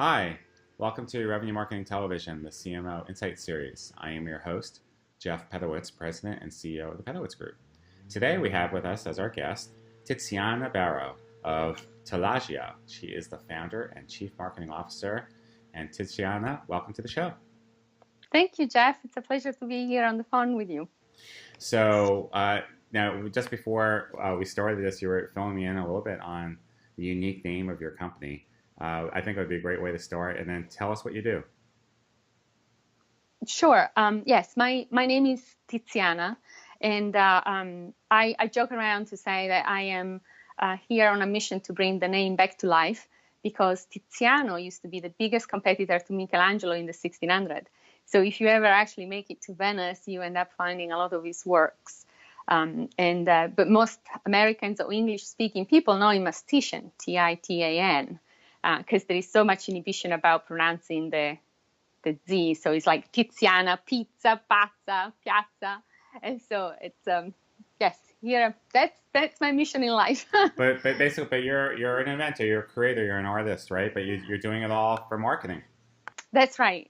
Hi, welcome to Revenue Marketing Television, the CMO Insight Series. I am your host, Jeff Pedowitz, President and CEO of the Pedowitz Group. Today we have with us as our guest, Tiziana Barrow of Tilagia. She is the founder and Chief Marketing Officer. And Tiziana, welcome to the show. Thank you, Jeff. It's a pleasure to be here on the phone with you. So now, just before we started this, you were filling me in a little bit on the unique name of your company. I think it would be a great way to start, and then tell us what you do. Sure. Yes, my name is Tiziana, and I joke around to say that I am here on a mission to bring the name back to life, because Tiziano used to be the biggest competitor to Michelangelo in the 1600s. So if you ever actually make it to Venice, you end up finding a lot of his works. But most Americans or English-speaking people know him as Titian, Titan, because there is so much inhibition about pronouncing the Z. So it's like Tiziana, pizza, pazza, piazza. And so it's, yes, here, that's my mission in life. but basically, you're an inventor, you're a creator, you're an artist, right? But you're doing it all for marketing. That's right.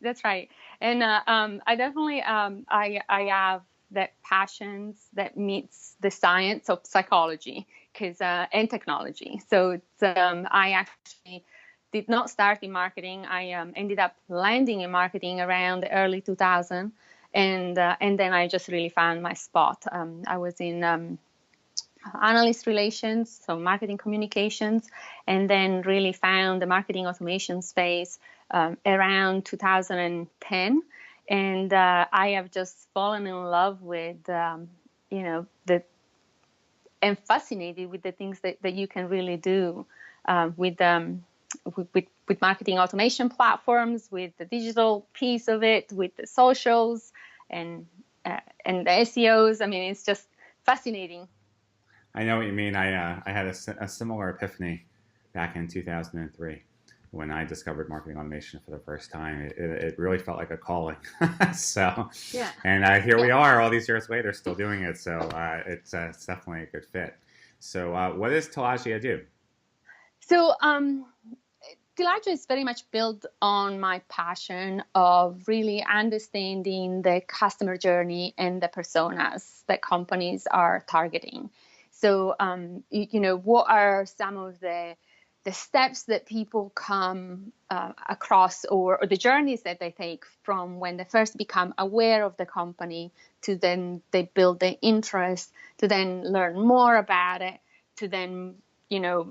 And I definitely, I have that passions that meets the science of psychology and technology. So it's, I actually did not start in marketing. I ended up landing in marketing around the early 2000s, and then I just really found my spot. I was in analyst relations, so marketing communications, and then really found the marketing automation space around 2010. And I have just fallen in love with, and fascinated with the things that you can really do with marketing automation platforms, with the digital piece of it, with the socials and the SEOs. I mean, it's just fascinating. I know what you mean. I had a similar epiphany back in 2003 when I discovered marketing automation for the first time. It really felt like a calling. So, yeah. And here we are all these years later still doing it. So it's definitely a good fit. So what does Tilagia do? So Tilagia is very much built on my passion of really understanding the customer journey and the personas that companies are targeting. So, what are some of the steps that people come across, or the journeys that they take from when they first become aware of the company to then they build the interest, to then learn more about it, to then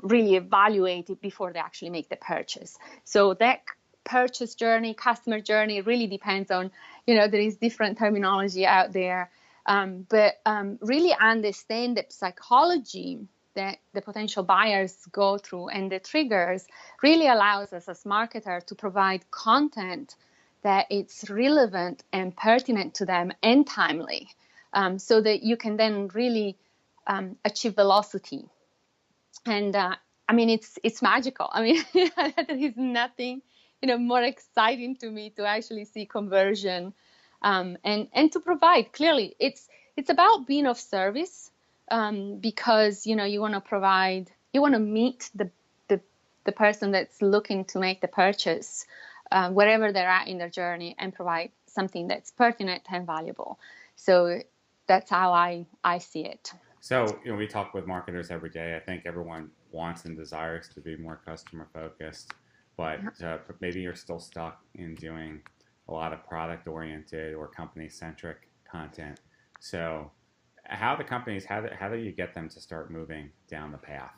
really evaluate it before they actually make the purchase. So that purchase journey, customer journey, really depends on, there is different terminology out there. But really understand the psychology that the potential buyers go through and the triggers really allows us as marketers to provide content that it's relevant and pertinent to them and timely, so that you can then really achieve velocity. And I mean, it's magical. I mean, there is nothing, more exciting to me to actually see conversion, and to provide. Clearly, it's about being of service, because you want to provide, you want to meet the person that's looking to make the purchase, wherever they're at in their journey, and provide something that's pertinent and valuable. So that's how I see it. So, we talk with marketers every day. I think everyone wants and desires to be more customer focused, but maybe you're still stuck in doing a lot of product oriented or company centric content. So how do you get them to start moving down the path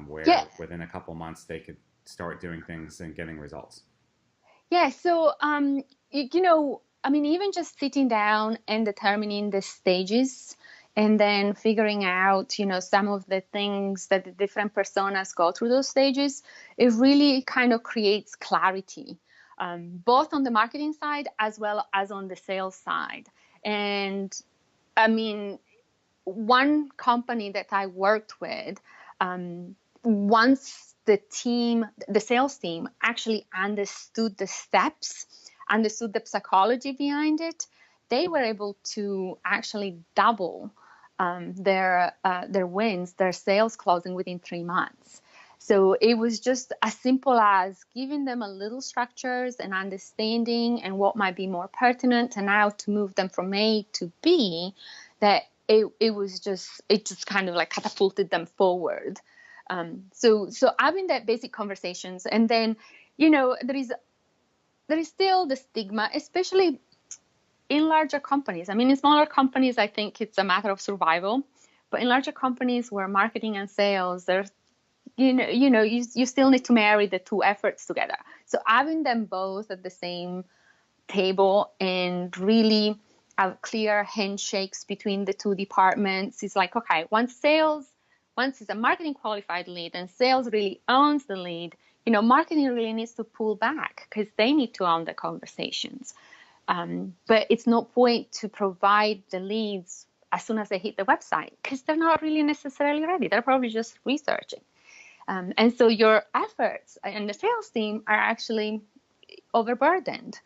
where within a couple months they could start doing things and getting results? Yeah. So, I mean, even just sitting down and determining the stages, and then figuring out, some of the things that the different personas go through those stages, it really kind of creates clarity, both on the marketing side as well as on the sales side. And I mean, one company that I worked with, once the sales team actually understood the steps, understood the psychology behind it, they were able to actually double their wins, their sales closing within 3 months. So it was just as simple as giving them a little structures and understanding and what might be more pertinent and how to move them from A to B, that it just kind of like catapulted them forward. So having that basic conversations, and then, there is still the stigma, especially in larger companies. I mean, in smaller companies, I think it's a matter of survival, but in larger companies where marketing and sales, you still need to marry the two efforts together. So having them both at the same table and really have clear handshakes between the two departments is like, okay, once it's a marketing qualified lead and sales really owns the lead, marketing really needs to pull back because they need to own the conversations. But it's no point to provide the leads as soon as they hit the website because they're not really necessarily ready. They're probably just researching. And so your efforts and the sales team are actually overburdened.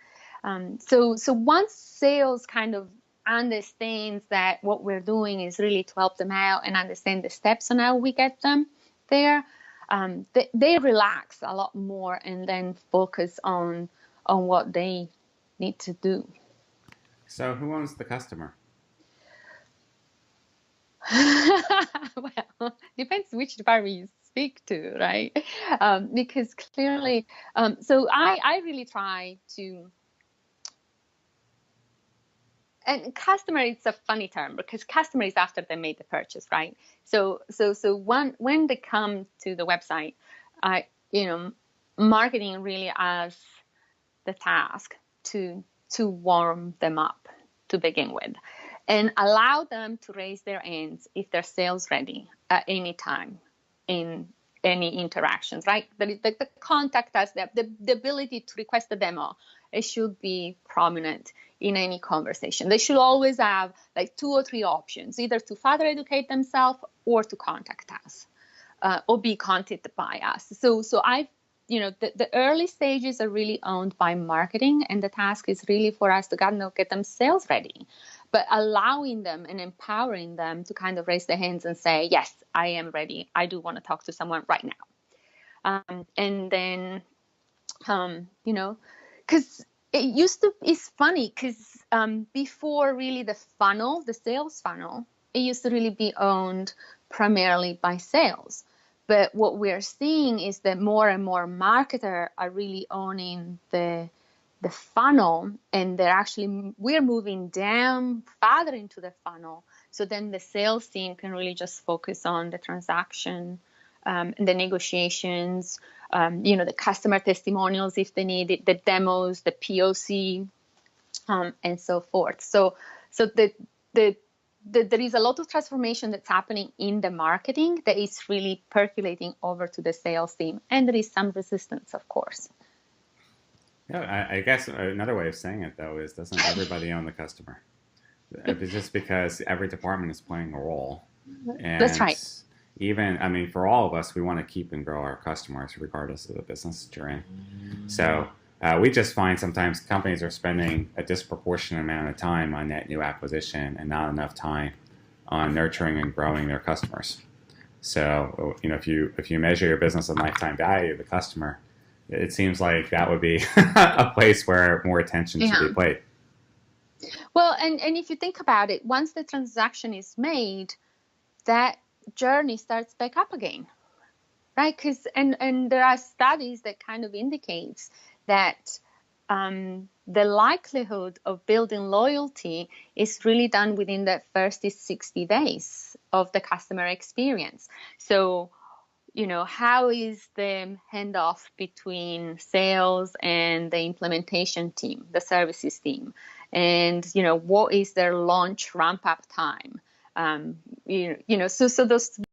So once sales kind of understands that what we're doing is really to help them out and understand the steps on how we get them there, they relax a lot more and then focus on what they need to do. So who owns the customer? Well, depends which department you speak to, right? Because clearly, so I really try to, and customer, it's a funny term because customer is after they made the purchase, right? So when they come to the website, marketing really has the task to warm them up to begin with and allow them to raise their hands if they're sales ready at any time in any interactions, right? The contact us, the ability to request a demo, it should be prominent in any conversation. They should always have like 2 or 3 options, either to further educate themselves or to contact us or be contacted by us. So the early stages are really owned by marketing, and the task is really for us to get them sales ready, but allowing them and empowering them to kind of raise their hands and say, yes, I am ready. I do want to talk to someone right now. And then, because it's funny because before really the sales funnel, it used to really be owned primarily by sales. But what we're seeing is that more and more marketers are really owning the funnel, and we're moving down farther into the funnel. So then the sales team can really just focus on the transaction, and the negotiations, the customer testimonials if they need it, the demos, the POC, and so forth. So there is a lot of transformation that's happening in the marketing that is really percolating over to the sales team. And there is some resistance, of course. Yeah, I guess another way of saying it, though, is doesn't everybody own the customer? It's just because every department is playing a role. And that's right. even, for all of us, we want to keep and grow our customers regardless of the business you're in. So we just find sometimes companies are spending a disproportionate amount of time on net new acquisition and not enough time on nurturing and growing their customers. So, if you measure your business on lifetime value of the customer, it seems like that would be a place where more attention should be paid. Well, and if you think about it, once the transaction is made, that journey starts back up again, right? Because and there are studies that kind of indicates that the likelihood of building loyalty is really done within the first 60 days of the customer experience. So, how is the handoff between sales and the implementation team, the services team? And, what is their launch ramp up time? So those